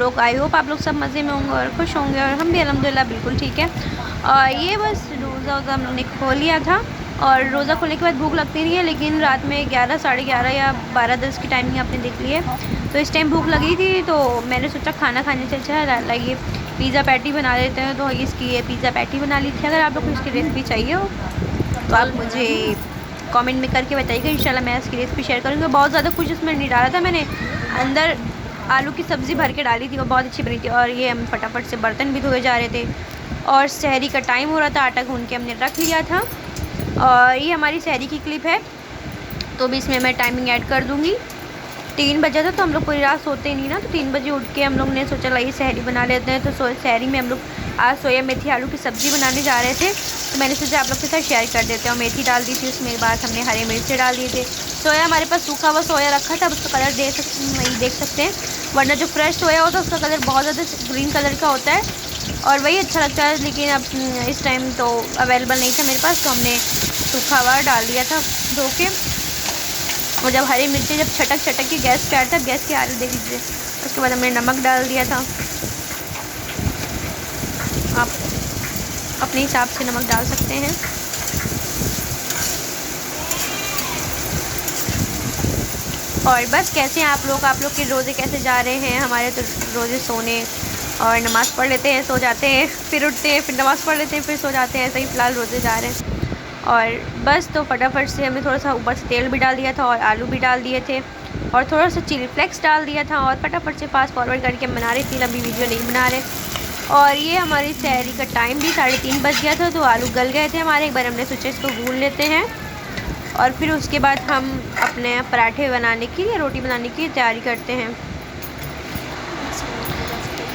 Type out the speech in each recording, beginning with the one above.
लोग। I hope आप लोग सब मज़े में होंगे और खुश होंगे, और हम भी अल्हम्दुलिल्लाह बिल्कुल ठीक है। और ये बस रोज़ा वोज़ा हमने खोल लिया था, और रोज़ा खोलने के बाद भूख लगती नहीं है, लेकिन रात में 11 साढ़े 11 या 12-10 की टाइमिंग आपने देख ली है, तो इस टाइम भूख लगी थी, तो मैंने सोचा खाना खाने से अच्छा लाइए पिज़्ज़ा पैटी बना लेते हैं। तो इसकी ये पिज़्ज़ा पैटी बना ली थी। अगर आप लोग को इसकी रेसिपी चाहिए हो तो आप मुझे कमेंट में करके बताइएगा, इंशाल्लाह मैं इसकी रेसिपी शेयर करूँगी। बहुत ज़्यादा कुछ उसमें नहीं डाला था मैंने, अंदर आलू की सब्ज़ी भर के डाली थी, वो बहुत अच्छी बनी थी। और ये हम फटाफट से बर्तन भी धोए जा रहे थे, और सहरी का टाइम हो रहा था, आटा गूँध के हमने रख लिया था। और ये हमारी सहरी की क्लिप है, तो भी इसमें मैं टाइमिंग ऐड कर दूँगी। 3 बजे था, तो हम लोग पूरी रात सोते नहीं ना, तो 3 बजे उठ के हम लोग ने सोचा लाइए सहरी बना लेते हैं। तो सहरी में हम लोग आज सोया मेथी आलू की सब्ज़ी बनाने जा रहे थे, तो मैंने सोचा आप लोग के साथ शेयर कर देते हैं। और मेथी डाल दी थी उसमें, बाद हमने हरे मिर्चे डाल दिए थे। सोया हमारे पास सूखा हुआ सोया रखा था, उसका कलर देख सकते हैं, वरना जो फ्रेश सोया होता है उसका कलर बहुत ज़्यादा ग्रीन कलर का होता है, और वही अच्छा लगता है। लेकिन अब इस टाइम तो अवेलेबल नहीं था मेरे पास, तो हमने सूखा हुआ डाल दिया था धो के। और जब हरी मिर्ची जब छटक के गैस पे आता, गैस की हालत देख लीजिए। उसके बाद हमने नमक डाल दिया था, आप अपने हिसाब से नमक डाल सकते हैं। और बस कैसे हैं आप लोग के रोज़े कैसे जा रहे हैं? हमारे तो रोज़े सोने और नमाज़ पढ़ लेते हैं, सो जाते हैं, फिर उठते हैं, फिर नमाज़ पढ़ लेते हैं, फिर सो जाते हैं, ऐसे ही फ़िलहाल रोज़े जा रहे हैं। और बस तो फटाफट से हमने थोड़ा सा ऊपर से तेल भी डाल दिया था, और आलू भी डाल दिए थे, और थोड़ा सा चिली फ्लेक्स डाल दिया था, और फटाफट से फास्ट फॉरवर्ड करके हम बना रही थी, लंबी वीडियो नहीं बना रहे। और ये हमारी सहरी का टाइम भी 3:30 बज गया था, तो आलू गल गए थे हमारे। एक बार हमने सोचा इसको भून लेते हैं, और फिर उसके बाद हम अपने पराठे बनाने की या रोटी बनाने की तैयारी करते हैं।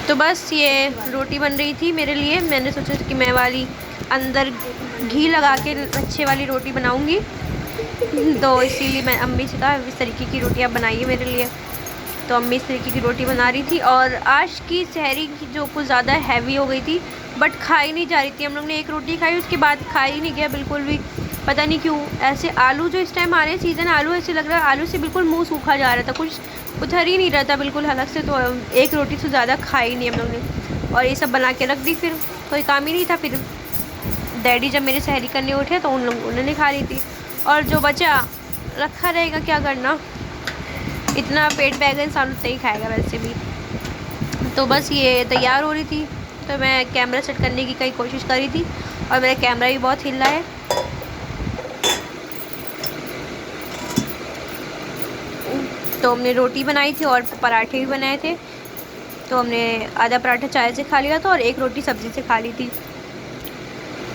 तो बस ये रोटी बन रही थी मेरे लिए, मैंने सोचा कि मैं वाली अंदर घी लगा के अच्छे वाली रोटी बनाऊंगी, तो इसीलिए मैं अम्मी से कहा इस तरीके की रोटी आप बनाइए मेरे लिए। तो अम्मी इस तरीके की रोटी बना रही थी। और आज की सहरी की जो कुछ ज़्यादा हैवी हो गई थी, बट खाई नहीं जा रही थी। हम लोग ने एक रोटी खाई, उसके बाद खाई नहीं गया बिल्कुल भी, पता नहीं क्यों। ऐसे आलू जो इस टाइम आ रहे हैं सीज़न आलू, ऐसे लग रहा है आलू से बिल्कुल मुँह सूखा जा रहा था, कुछ उधर ही नहीं रहता बिल्कुल हलक से। तो एक रोटी से ज़्यादा खाई नहीं हम लोग ने, और ये सब बना के रख दी, फिर कोई काम ही नहीं था। फिर डैडी जब मेरी सहरी करने उठे तो उन्होंने खा ली थी, और जो बचा रखा रहेगा, क्या करना, इतना पेट पैगा इंसान उतना ही खाएगा वैसे भी। तो बस ये तैयार हो रही थी, तो मैं कैमरा सेट करने की कई कोशिश करी थी, और मेरा कैमरा भी बहुत हिल रहा है। तो हमने रोटी बनाई थी और पराठे भी बनाए थे, तो हमने आधा पराठा चाय से खा लिया था, और एक रोटी सब्ज़ी से खा ली थी।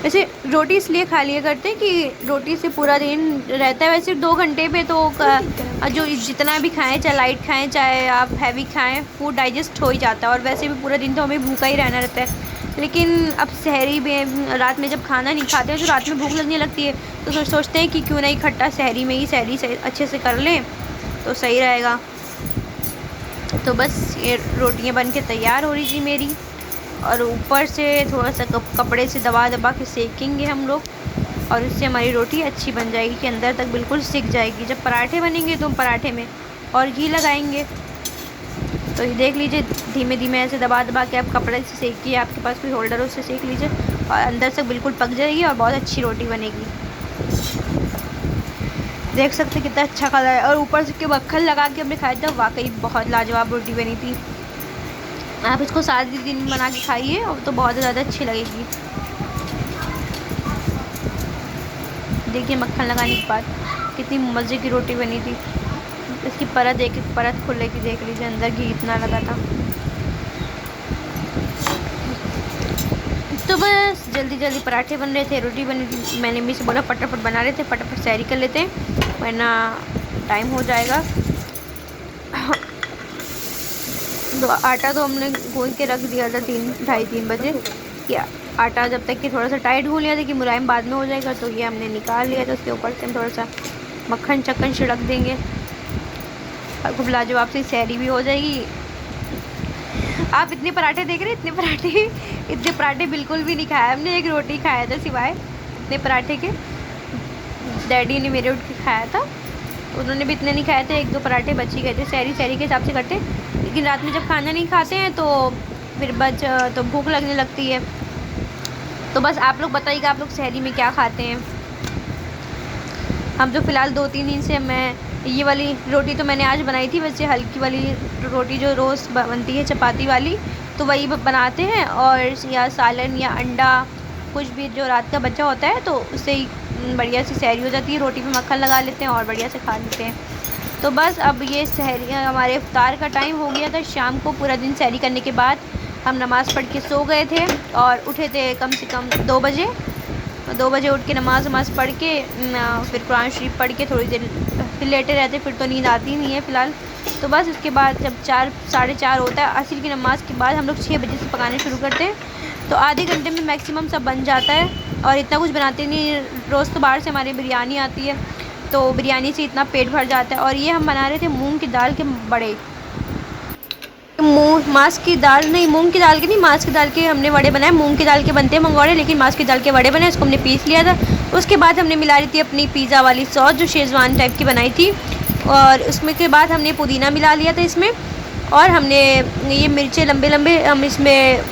वैसे रोटी इसलिए खा लिया करते हैं कि रोटी से पूरा दिन रहता है। वैसे 2 घंटे पे तो जो जितना भी खाएं, चाहे लाइट खाएं चाहे आप हैवी खाएं, फूड डाइजेस्ट हो ही जाता है, और वैसे भी पूरा दिन तो हमें भूखा ही रहना रहता है। लेकिन अब सहरी में रात में जब खाना नहीं खाते हैं, जो रात में भूख लगने लगती है, तो सोचते हैं कि क्यों नहीं इकट्ठा सहरी में ही सहरी से अच्छे से कर लें तो सही रहेगा। तो बस ये रोटियाँ बन के तैयार हो रही थी मेरी, और ऊपर से थोड़ा सा कपड़े से दबा दबा के सेकेंगे हम लोग, और उससे हमारी रोटी अच्छी बन जाएगी कि अंदर तक बिल्कुल सिक जाएगी। जब पराठे बनेंगे तो हम पराठे में और घी लगाएंगे। तो ये देख लीजिए, धीमे धीमे ऐसे दबा दबा के आप कपड़े से सेकिए, आपके पास कोई होल्डर हो उससे सेक लीजिए, और अंदर से बिल्कुल पक जाएगी और बहुत अच्छी रोटी बनेगी। देख सकते कितना अच्छा कलर है, और ऊपर से के मक्खन लगा के हमने खाया था, वाकई बहुत लाजवाब रोटी बनी थी। आप इसको 7 दिन बना के खाइए, और तो बहुत ज़्यादा अच्छी लगेगी। देखिए मक्खन लगाने के बाद कितनी मज़े की रोटी बनी थी। इसकी परत एक एक परत खुले की देख लीजिए, अंदर घी इतना लगा था। तो बस जल्दी जल्दी पराठे बन रहे थे, रोटी बनी थी। मैंने अम्मी से बोला फटाफट बना रहे थे, फटाफट सहरी कर लेते हैं वरना टाइम हो जाएगा। तो आटा तो हमने गूंद के रख दिया था 2:30-3 बजे, कि आटा जब तक कि थोड़ा सा टाइट गूंद लिया था कि मुलायम बाद में हो जाएगा। तो ये हमने निकाल लिया था, उसके ऊपर से हम थोड़ा सा मक्खन चक्कन छिड़क देंगे, और खूब लाजवाब से सहरी भी हो जाएगी। आप इतने पराठे देख रहे हैं, इतने पराठे बिल्कुल भी नहीं खाया हमने, एक रोटी खाया था सिवाय इतने पराठे के। डैडी ने मेरे उठ के खाया था, उन्होंने भी इतने नहीं खाए थे, 1-2 पराठे बच ही गए थे। सहरी के हिसाब से करते, लेकिन रात में जब खाना नहीं खाते हैं तो फिर तो भूख लगने लगती है। तो बस आप लोग बताइएगा आप लोग सहरी में क्या खाते हैं। हम तो फ़िलहाल 2-3 दिन से मैं ये वाली रोटी तो मैंने आज बनाई थी, वैसे हल्की वाली रोटी जो रोज़ बनती है चपाती वाली, तो वही बनाते हैं, और या सालन या अंडा कुछ भी जो रात का बचा होता है तो उससे ही बढ़िया सी सहरी हो जाती है। रोटी पे मक्खन लगा लेते हैं और बढ़िया से खा लेते हैं। तो बस अब ये सहरी हमारे इफ्तार का टाइम हो गया था। शाम को पूरा दिन सहरी करने के बाद हम नमाज़ पढ़ के सो गए थे और उठे थे कम से कम 2 बजे। 2 बजे उठ के नमाज़ पढ़ के फिर कुरान शरीफ पढ़ के थोड़ी देर फिर लेटे रहते, फिर तो नींद आती नहीं है फ़िलहाल। तो बस उसके बाद जब 4 साढ़े 4 होता है असर की नमाज़ के बाद, हम लोग 6 बजे से पकाने शुरू करते हैं। तो आधे घंटे में मैक्सिमम सब बन जाता है, और इतना कुछ बनाते नहीं। रोज़ तो बाहर से हमारी बिरयानी आती है, तो बिरयानी से इतना पेट भर जाता है। और ये हम बना रहे थे मूंग की दाल के बड़े, मास की दाल नहीं, मूंग की दाल के नहीं, मास की दाल के हमने वड़े बनाए। मूंग की दाल के बनते हैं मंगवाड़े, लेकिन मास की दाल के वड़े बने। इसको हमने पीस लिया था। उसके बाद हमने मिला रही थी अपनी पिज़्ज़ा वाली सॉस जो शेज़वान टाइप की बनाई थी, और उसमें के बाद हमने पुदीना मिला लिया था इसमें, और हमने ये मिर्चे लंबे लंबे हम इसमें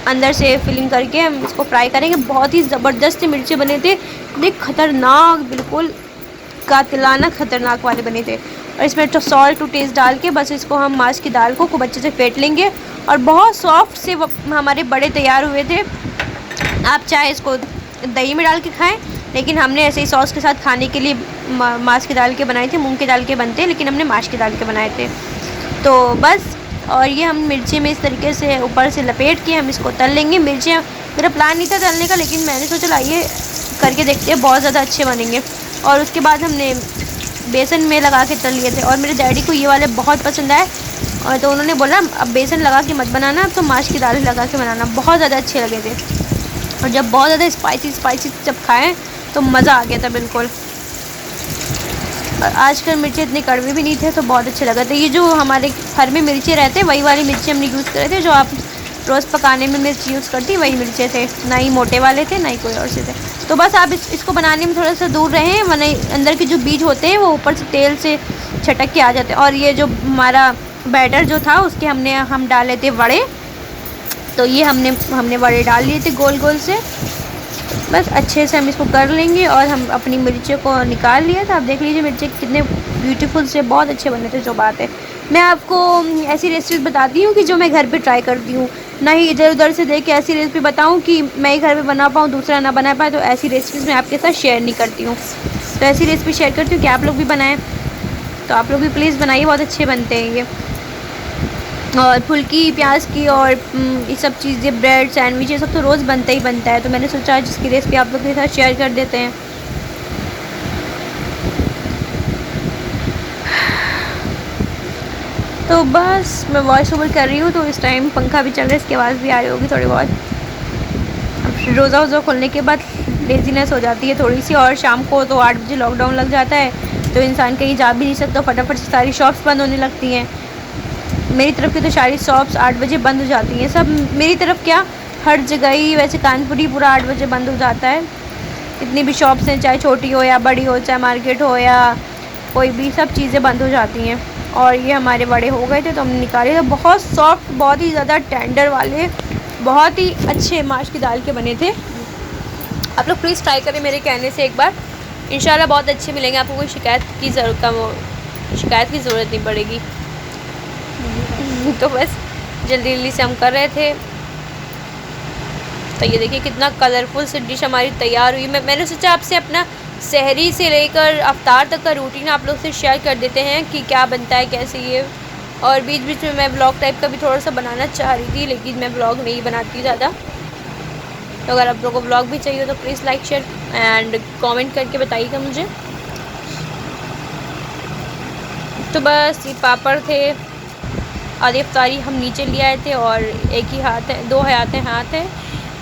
अंदर से फिलिंग करके हम इसको फ्राई करेंगे। बहुत ही ज़बरदस्त मिर्चे बने थे, इतने ख़तरनाक, बिल्कुल कातिलाना ख़तरनाक वाले बने थे। और इसमें तो सॉल्ट टू टेस्ट डाल के बस इसको हम माश की दाल को खूब अच्छे से फेंट लेंगे, और बहुत सॉफ्ट से हमारे बड़े तैयार हुए थे। आप चाहे इसको दही में डाल के खाएं, लेकिन हमने ऐसे ही सॉस के साथ खाने के लिए माश की दाल के बनाए थे। मूंग की दाल के बनते हैं, लेकिन हमने माश की दाल के बनाए थे। तो बस, और ये हम मिर्ची में इस तरीके से ऊपर से लपेट के हम इसको तल लेंगे। मिर्चियाँ मेरा प्लान नहीं था तलने का, लेकिन मैंने सोचा लाइए करके देखते हैं, बहुत ज़्यादा अच्छे बनेंगे। और उसके बाद हमने बेसन में लगा के तल लिए थे, और मेरे डैडी को ये वाले बहुत पसंद आए, और तो उन्होंने बोला अब बेसन लगा के मत बनाना, अब तो माश की दाल लगा के बनाना। बहुत ज़्यादा अच्छे लगे थे, और जब बहुत ज़्यादा स्पाइसी जब खाएँ तो मज़ा आ गया था बिल्कुल। और आजकल मिर्ची इतने कड़वे भी नहीं थे, तो बहुत अच्छे लगे थे। ये जो हमारे घर में मिर्ची रहते वही वाली मिर्ची हमने यूज़ करे थे, जो आप रोज़ पकाने में मिर्च यूज़ करती वही मिर्चे थे, ना ही मोटे वाले थे ना ही कोई और से थे। तो बस आप इसको बनाने में थोड़ा सा दूर रहें, वरना अंदर के जो बीज होते हैं वो ऊपर से तेल से छटक के आ जाते हैं। और ये जो हमारा बैटर जो था उसके हम डाले थे वड़े, तो ये हमने वड़े डाल लिए थे गोल गोल से। बस अच्छे से हम इसको कर लेंगे, और हम अपनी मिर्चों को निकाल लिया था। आप देख लीजिए मिर्चे कितने ब्यूटीफुल से बहुत अच्छे बने थे। जो बात है, मैं आपको ऐसी रेसिपी बताती हूँ कि जो मैं घर पे ट्राई करती हूँ, ना ही इधर उधर से देख के ऐसी रेसिपी बताऊँ कि मैं ही घर पे बना पाऊँ दूसरा ना बना पाए। तो ऐसी रेसिपीज़ मैं आपके साथ शेयर नहीं करती हूँ। तो ऐसी रेसिपी शेयर करती हूँ कि आप लोग भी बनाएँ, तो आप लोग भी प्लीज़ बनाइए, बहुत अच्छे बनते हैं ये। और फुल्की प्याज की और ये सब चीज़ें, ब्रेड सैंडविच, ये सब तो रोज़ बनता ही बनता है। तो मैंने सोचा जिसकी रेसिपी आप लोग के साथ शेयर कर देते हैं। तो बस मैं वॉइस ओवर कर रही हूँ, तो इस टाइम पंखा भी चल रहा है, इसकी आवाज़ भी आ रही होगी थोड़ी बहुत। अब रोज़ा खोलने के बाद लेजीनेस हो जाती है थोड़ी सी, और शाम को तो 8 बजे लॉकडाउन लग जाता है, तो इंसान कहीं जा भी नहीं सकता, फटाफट से सारी शॉप्स बंद होने लगती हैं। मेरी तरफ की तो सारी शॉप्स 8 बजे बंद हो जाती हैं, सब मेरी तरफ क्या हर जगह ही, वैसे कानपुर ही पूरा 8 बजे बंद हो जाता है। इतनी भी शॉप्स हैं, चाहे छोटी हो या बड़ी हो, चाहे मार्केट हो या कोई भी, सब चीज़ें बंद हो जाती हैं। और ये हमारे बड़े हो गए थे तो हमने निकाले, तो बहुत सॉफ्ट, बहुत ही ज़्यादा टेंडर वाले, बहुत ही अच्छे माश की दाल के बने थे। आप लोग प्लीज़ ट्राई करें मेरे कहने से एक बार, इंशाल्लाह बहुत अच्छे मिलेंगे। आपको कोई शिकायत की ज़रूरत नहीं पड़ेगी। तो बस जल्दी जल्दी से हम कर रहे थे। तो ये देखिए कितना कलरफुल सी डिश हमारी तैयार हुई। मैंने सोचा आपसे अपना सहरी से लेकर अफ्तार तक का रूटीन आप लोग से शेयर कर देते हैं कि क्या बनता है, कैसे ये। और बीच बीच में मैं ब्लॉग टाइप का भी थोड़ा सा बनाना चाह रही थी, लेकिन मैं ब्लॉग नहीं बनाती ज़्यादा। तो अगर आप लोगों को ब्लॉग भी चाहिए तो please like share and comment करके बताइएगा मुझे। तो बस ये पापड़ थे, आधी अफ्तारी हम नीचे ले आए थे, और एक ही हाथ है, 2 हाथ है।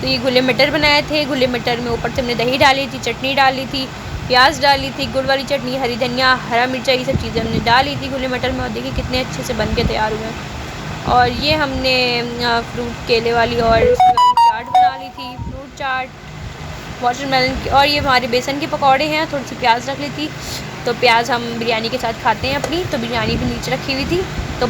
तो ये गुले मटर बनाए थे। गुले मटर में ऊपर से हमने दही डाली थी, चटनी डाली थी, प्याज डाली थी, गुड़ वाली चटनी, हरी धनिया, हरा मिर्चा, ये सब चीज़ें हमने डाली थी गुले मटर में। और देखिए कितने अच्छे से बन के तैयार हुए हैं। और ये हमने फ्रूट केले वाली और चाट बना ली थी, फ्रूट चाट, वाटरमेलन की। और ये हमारे बेसन के पकौड़े हैं, थोड़ी सी प्याज रख ली थी। तो प्याज हम बिरयानी के साथ खाते हैं अपनी, तो बिरयानी भी नीचे रखी हुई थी। तो